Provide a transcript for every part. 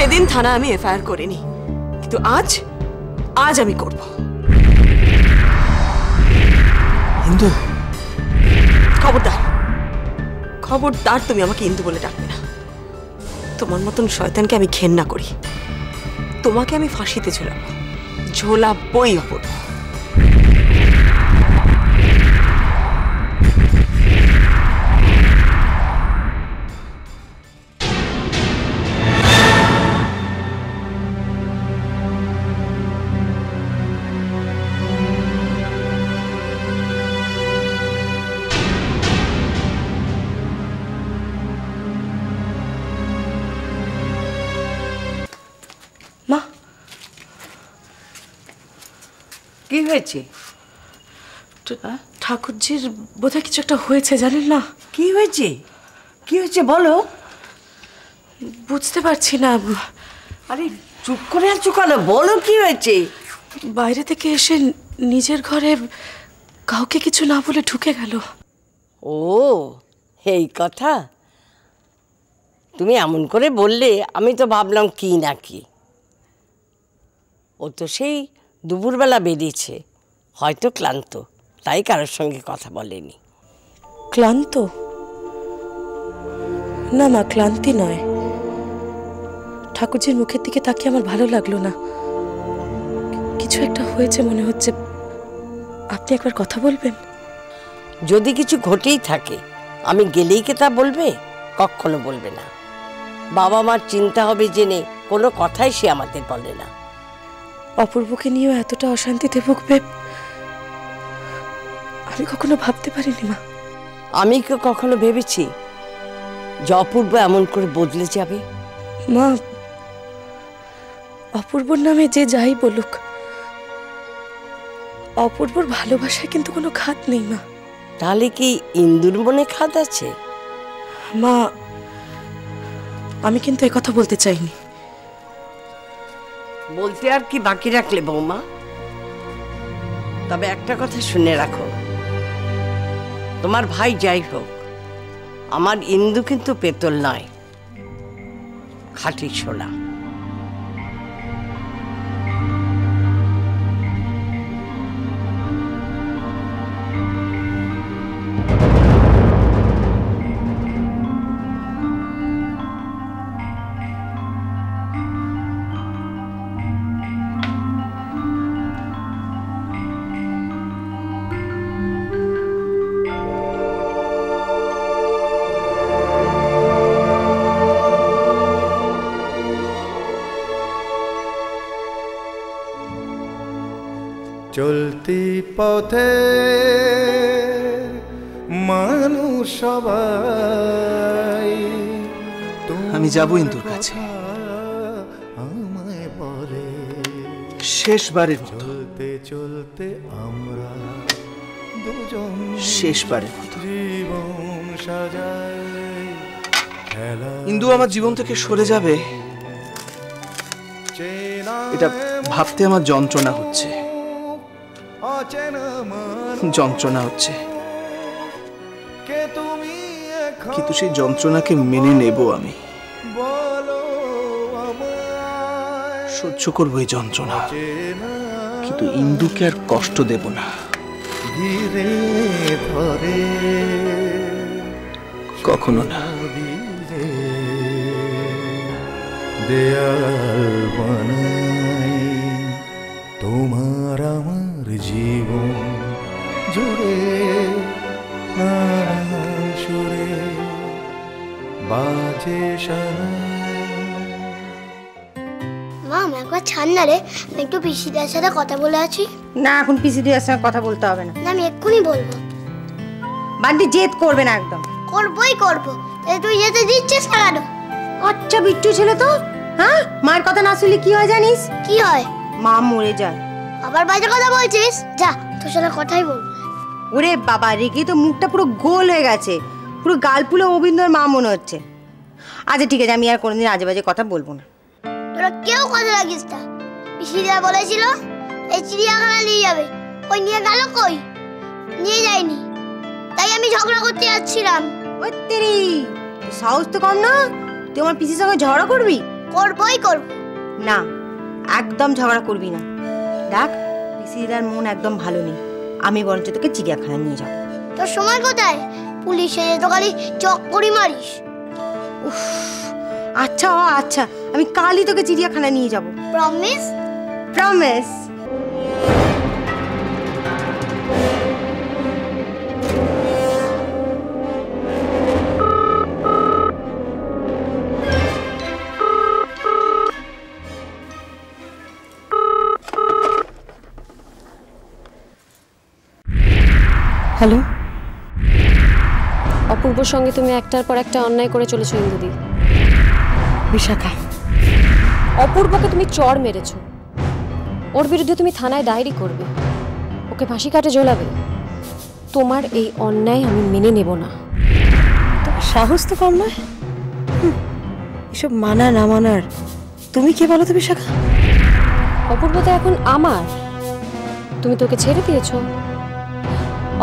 সেদিন থানা আমি এফআইআর করিনি, কিন্তু আজ আজ আমি করব। ইন্দু, খবরদার খবরদার, তুমি আমাকে ইন্দু বলে ডাকবে না। তোমার মতন শয়তানকে আমি ঘেন্না করি। তোমাকে আমি ফাঁসিতে ঝোলাবো, ঝোলাবই অপূর্ব। মা, কি হয়েছে? ঠাকুরজির বোধহয় কিছু একটা হয়েছে, জানেন না? কি হয়েছে? কি হয়েছে বলো। বুঝতে পারছি না। আরে চুপ করে আছো কেন? বলো কি হয়েছে। বাইরে থেকে এসে নিজের ঘরে কাউকে কিছু না বলে ঢুকে গেল। ও এই কথা, তুমি এমন করে বললে আমি তো ভাবলাম কি না কি। ও তো সেই দুপুরবেলা বেরিয়েছে, হয়তো ক্লান্ত, তাই কারোর সঙ্গে কথা বলেনি। ক্লান্ত? না মা, ক্লান্তি নয়। ঠাকুরজির মুখের দিকে তাকিয়ে আমার ভালো লাগলো না। কিছু একটা হয়েছে মনে হচ্ছে। আপনি একবার কথা বলবেন? যদি কিছু ঘটেই থাকে আমি গেলেই কি তা বলবে? কখনো বলবে না। বাবা মার চিন্তা হবে জেনে কোনো কথাই সে আমাদের বলে না। অপূর্বকে নিয়েও এতটা অশান্তিতে ভুগবে আমি কখনো ভাবতে পারিনি মা। আমি কি কখনো ভেবেছি যে অপূর্ব এমন করে বদলে যাবে? মা, অপূর্বর নামে যে যাই বলুক, অপূর্বর ভালোবাসায় কিন্তু কোনো খাত নেই মা। তাহলে কি ইন্দুর মনে খাত আছে? মা, আমি কিন্তু একথা বলতে চাইনি। বলতে আর কি বাকি রাখলে বৌমা? তবে একটা কথা শুনে রাখো, তোমার ভাই যাই হোক, আমার ইন্দু কিন্তু পেতল নয়, খাঁটি সোনা। চলতি পথে মানুষ সবাই, আমি যাবো ইন্দুর কাছে আমায় বলে শেষবারের মতো। চলতে চলতে আমরা দুজন শেষবারের মতো জীবন সাজাই। ইন্দু আমার জীবন থেকে সরে যাবে, এটা ভাবতে আমার যন্ত্রণা হচ্ছে, যন্ত্রণা হচ্ছে। কিন্তু সেই যন্ত্রণাকে মেনে নেব, আমি সহ্য করবো এই যন্ত্রণা, কিন্তু ইন্দুকে আর কষ্ট দেব না। কখনো না। দেয়াল বানাই তোমার আমার জীবন জুড়ে, নানান সুরে বাজে মাম একবার ছাড় না রে, আমি একটু পিসিদের সাথে কথা বলে আছি। না, এখন পিসিদের সঙ্গে কথা বলতে হবে না। না, আমি এক্ষুনি বলবো। বান্টি জেদ করবে না একদম। করবই করবো, তুই যেতে দিচ্ছিস না কেন? আচ্ছা বিট্টু ছেলে তো, হ্যাঁ মায়ের কথা না শুনলে কি হয় জানিস? কি হয়? মা মরে যায়। আবার বাজে কথা বলছিস? যা, তোর সাথে কথাই বলবো। ওরে বাবা, রেগে তো মুখটা পুরো গোল হয়ে গেছে, পুরো গাল ফুলে অবিন্দর মা মনে হচ্ছে। আচ্ছা ঠিক আছে, আমি আর কোনোদিন আজে বাজে কথা বলবো না। তোরা কেউ কথা লাগিস না। পিসিরা বলেছিল এই চিড়িয়াখানা নিয়ে যাবে, ওই নিয়ে গেল কই? নিয়ে যায়নি, তাই আমি ঝগড়া করতে যাচ্ছিলাম। ওই তেরি সাহস তো কম না, তুই আমার পিসির সঙ্গে ঝগড়া করবি? করবই করব। না, একদম ঝগড়া করবি না। দেখ, পিসিদার মন একদম ভালো নেই। আমি বরঞ্চ তোকে চিড়িয়াখানা নিয়ে যাবো। তোর সময় কোথায়? পুলিশে তো খালি চক্করি মারিস। আচ্ছা আচ্ছা, আমি কালই তোকে চিড়িয়াখানা নিয়ে যাবো। প্রমিস? প্রমিস। হ্যালো, অপূর্বর সঙ্গে তুমি একটার পর একটা অন্যায় করে চলেছো ইন্দুদি। বিশাখা, অপূর্বকে তুমি চড় মেরেছো, ওর বিরুদ্ধে তুমি থানায় ডায়েরি করবে, ওকে ফাঁসি কাটে ঝোলাবে। তোমার এই অন্যায় আমি মেনে নেব না। তোমার সাহস তো কম নয়। এসব মানা না মানার তুমি কে বলো তো বিশাখা? অপূর্ব তো এখন আমার, তুমি তোকে ছেড়ে দিয়েছো।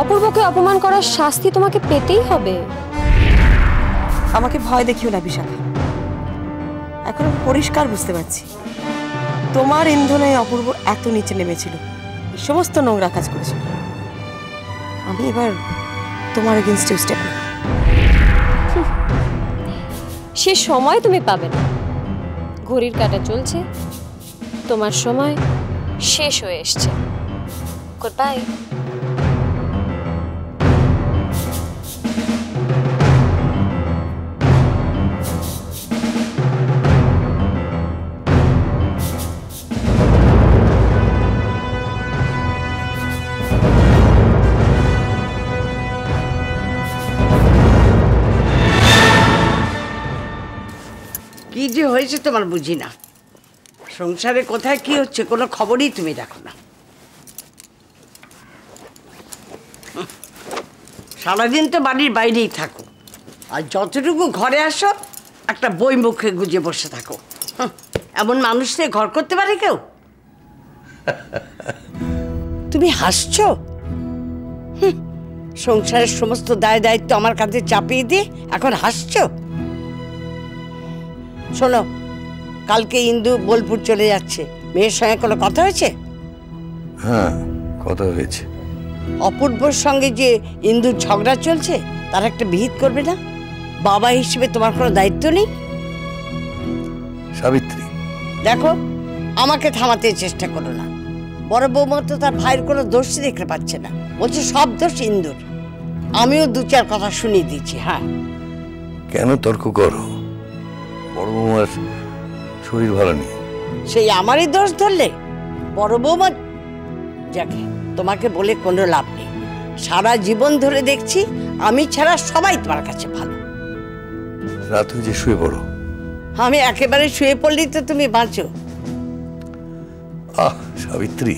অপূর্বকে অপমান করার শাস্তি তোমাকে পেতেই হবে। আমাকে ভয় দেখিও না বিশাখা, এখন আমি পরিষ্কার বুঝতে পারছি তোমার ইন্ধনে অপূর্ব এত নিচে নেমেছিল, এই সমস্ত নোংরা কাজ করেছিল। আমি এবার তোমার এগেইনস্টে স্টেপ নেব। সে সময় তুমি পাবে না, ঘড়ির কাঁটা চলছে, তোমার সময় শেষ হয়ে এসছে। Good bye. কি যে হয়েছে তোমার বুঝি না। সংসারে কোথায় কি হচ্ছে কোনো খবরই তুমি রাখো না। সারাদিন তো বাড়ির বাইরেই থাকো, আর যতটুকু ঘরে আসো একটা বই মুখে গুজে বসে থাকো। এমন মানুষদের ঘর করতে পারে কেউ? তুমি হাসছো? সংসারের সমস্ত দায় দায়িত্ব আমার কাঁধে চাপিয়ে দিয়ে এখন হাসছো? শোনো, কালকে ইন্দু বোলপুর চলে যাচ্ছে, মেয়ের সঙ্গে কোনো কথা হয়েছে? হ্যাঁ, কথা হয়েছে। অপূর্বর সঙ্গে যে ইন্দুর ঝগড়া চলছে তার একটা বিহিত করবে না? বাবা হিসেবে তোমার কোনো দায়িত্ব নেই? সাবিত্রী, দেখো, আমাকে থামাতে চেষ্টা করো না। বড় বৌমা তো তার ভাইয়ের কোনো দোষই দেখতে পাচ্ছে না, বলছে সব দোষ ইন্দুর। আমিও দু চার কথা শুনিয়ে দিচ্ছি। হ্যাঁ, কেন তর্ক করো? বড় বৌমার শরীর ভালো নেই। সেই আমারই দোষ ধরলে? বড় বৌমা, যাকে তোমাকে বলে কোনো লাভ নেই। সারা জীবন ধরে দেখছি আমি ছাড়া সবাই তোমার কাছে ভালো। রাত হয়ে যে শুয়ে পড়ো। আমি একেবারে শুয়ে পড়লেই তো তুমি বাঁচো। আহ সাবিত্রী,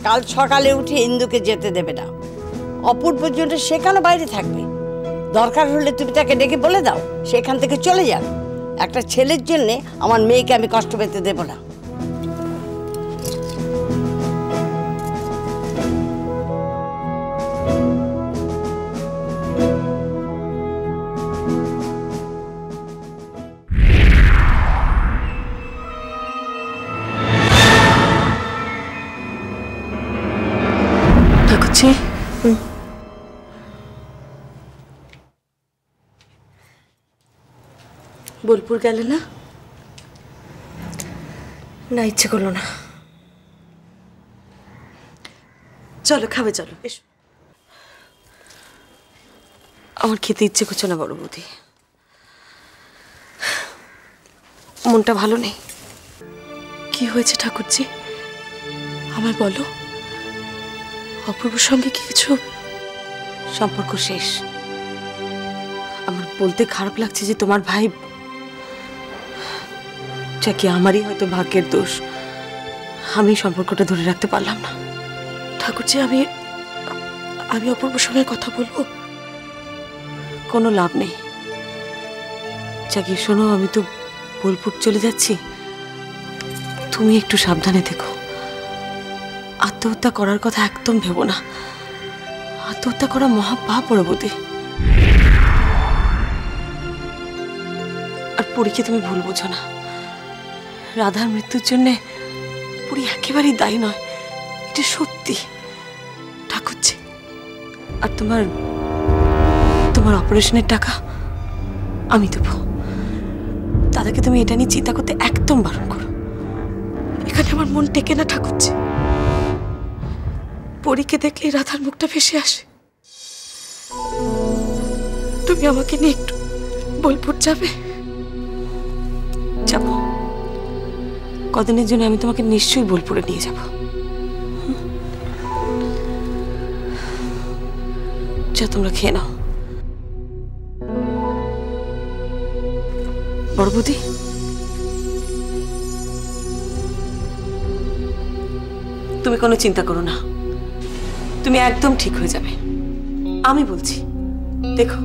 কাল সকালে উঠে ইন্দুকে যেতে দেবে না। অপূর্ব জন্য সে কেন বাইরে থাকবে? দরকার হলে তুমি তাকে ডেকে বলে দাও সেখান থেকে চলে যান। একটা ছেলের জন্য আমার মেয়েকে আমি কষ্ট পেতে দেব না। ঠাকুরজি, বোলপুর গেলে না? না, ইচ্ছে করলো না। চলো, খাবে চলো, এসো। আমার খেতে ইচ্ছে করছে না বড় বৌদি, মনটা ভালো নেই। কি হয়েছে ঠাকুরজি, আমায় বলো। অপূর্বর সঙ্গে কি কিছু? সম্পর্ক শেষ। আমার বলতে খারাপ লাগছে যে তোমার ভাই, যা কি আমারই হয়তো ভাগ্যের দোষ, আমি সম্পর্কটা ধরে রাখতে পারলাম না। ঠাকুরজি, আমি অপূর্বর সঙ্গে কথা বলবো? কোনো লাভ নেই। যা কি শোনো, আমি তো বোলপুর চলে যাচ্ছি, তুমি একটু সাবধানে থেকো। আত্মহত্যা করার কথা একদম ভেবো না, আত্মহত্যা করা মহাপাপ পরবর্তী। আর পরীকে তুমি ভুল বোঝো না, রাধার মৃত্যুর জন্য পুরি একেবারেই দায়ী নয়, এটা সত্যি। ঠাকুরজি, আর তোমার তোমার অপারেশনের টাকা আমি দেবো। দাদাকে তুমি এটা নিয়ে চিন্তা করতে একদম বারণ করো। এখানে আমার মন টেকে না ঠাকুরজি। পরীকে দেখলে রাধার মুখটা ভেসে আসে। তুমি আমাকে নিয়ে একটু বোলপুর যাবে? যাবো, কদিনের জন্য আমি তোমাকে নিশ্চয়ই বোলপুরে নিয়ে যাব। যা, তোমরা খেয়ে নাও। বড় বৌদি, তুমি কোনো চিন্তা করো না, তুমি একদম ঠিক হয়ে যাবে, আমি বলছি। দেখো,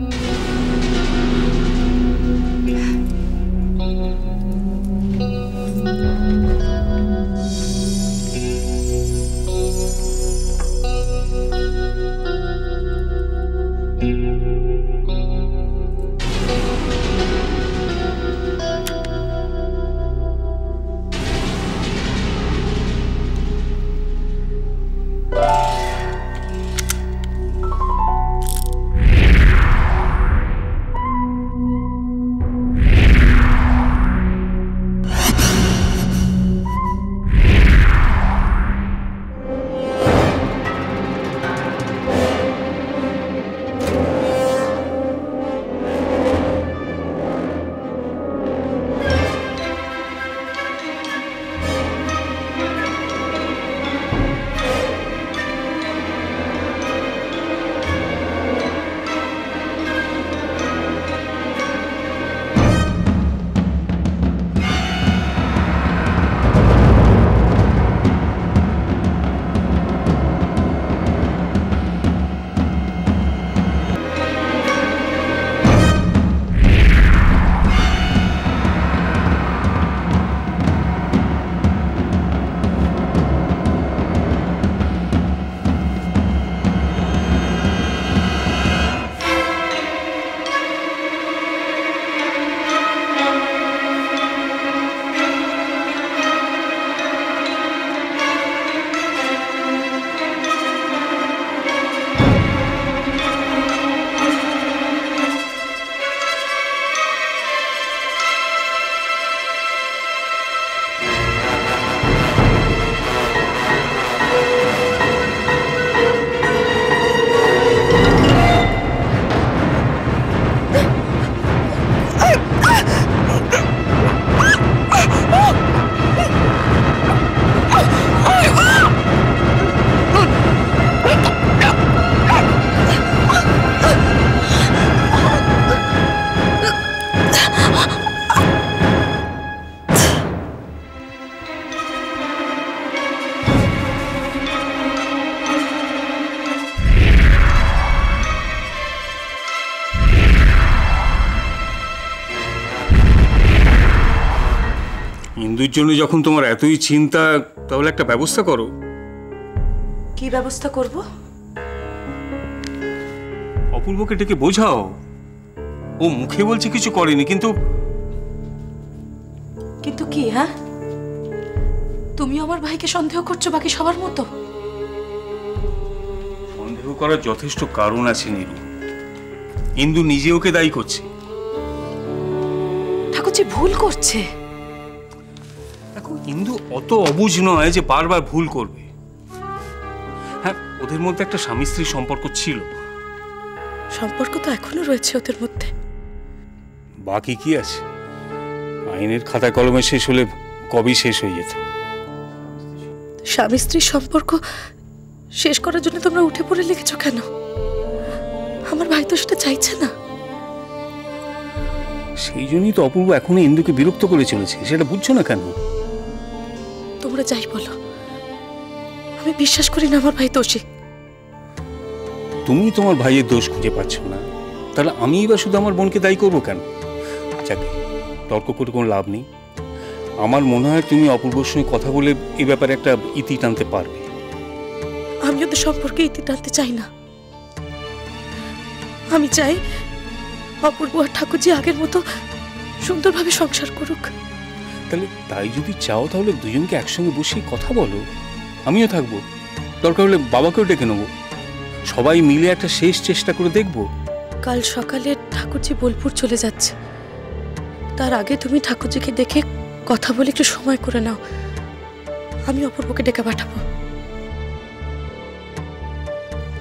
ইন্দুর জন্য যখন তোমার এতই চিন্তা, তাহলে একটা ব্যবস্থা করো। কি ব্যবস্থা করব? অপূর্বকে ডেকে বোঝাও। ও মুখে বলছে কিছু করেনি, কিন্তু কিন্তু কি? হ্যাঁ, তুমি আমার ভাইকে সন্দেহ করছো বাকি সবার মতো? সন্দেহ করার যথেষ্ট কারণ আছে নীরু। ইন্দু নিজে ওকে দায়ী করছে। ঠাকুরজি ভুল করছে। দেখো, ইন্দু অত অবুঝ নয় যে বারবার ভুল করবে। হ্যাঁ, ওদের মধ্যে একটা স্বামী স্ত্রীর সম্পর্ক ছিল। সম্পর্ক তো এখনো রয়েছে ওদের মধ্যে। বাকি কি আছে? আইনের খাতা কলমে শেষ হলে কবেই শেষ হয়ে যেত। স্বামী স্ত্রীর সম্পর্ক শেষ করার জন্য তোমরা উঠে পড়ে লেগেছো কেন? আমার ভাই তো সেটা চাইছে না। সেই জন্যই তো অপূর্ব এখনো ইন্দুকে বিরক্ত করে চলেছে। সেটা বুঝছো না কেন? তোমরা যাই বলো, আমি বিশ্বাস করি না আমার ভাই দোষী। তুমি তোমার ভাইয়ের দোষ খুঁজে পাচ্ছ না, তাহলে আমিই বা শুধু আমার বোনকে দায়ী করবো কেন? যাকে তর্ক করে কোনো লাভ নেই। আমার মনে হয় তুমি অপূর্বর সঙ্গে কথা বলে এই ব্যাপারে একটা ইতি টানতে পারবে। আমি ওদের সম্পর্কে ইতি টানতে চাই না। আমি চাই অপূর্ব আর ঠাকুরজি আগের মতো সুন্দরভাবে সংসার করুক। তাহলে তাই যদি চাও তাহলে দুজনকে একসঙ্গে বসে কথা বলো, আমিও থাকবো, দরকার হলে বাবাকেও ডেকে নেবো, সবাই মিলে একটা শেষ চেষ্টা করে দেখবো। কাল সকালে ঠাকুরজি বোলপুর চলে যাচ্ছে, তার আগে তুমি ঠাকুরজিকে দেখে কথা বলে একটু সময় করে নাও, আমি অপূর্বকে ডেকে পাঠাবো।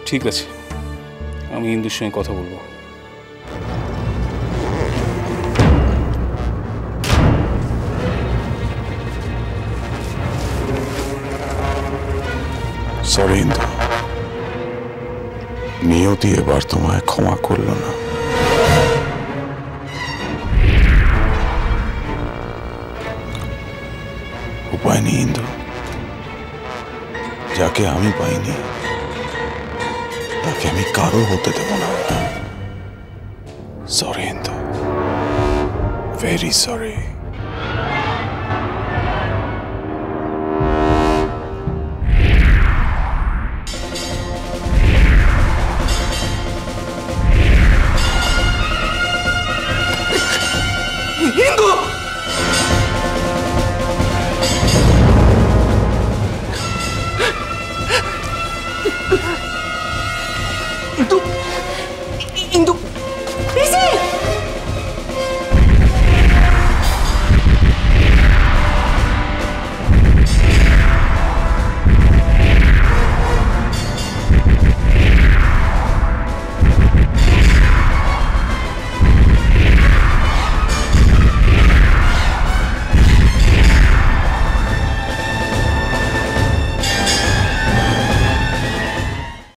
ঠিক আছে, আমি ইন্দুর সঙ্গে কথা বলবো। সরি ইন্দু, নিয়তি এবার তোমায় ক্ষমা করলো না। উপায় নেই ইন্দু, যাকে আমি পাইনি তাকে আমি কারো হতে দেব না। সরি ইন্দু, ভেরি সরি।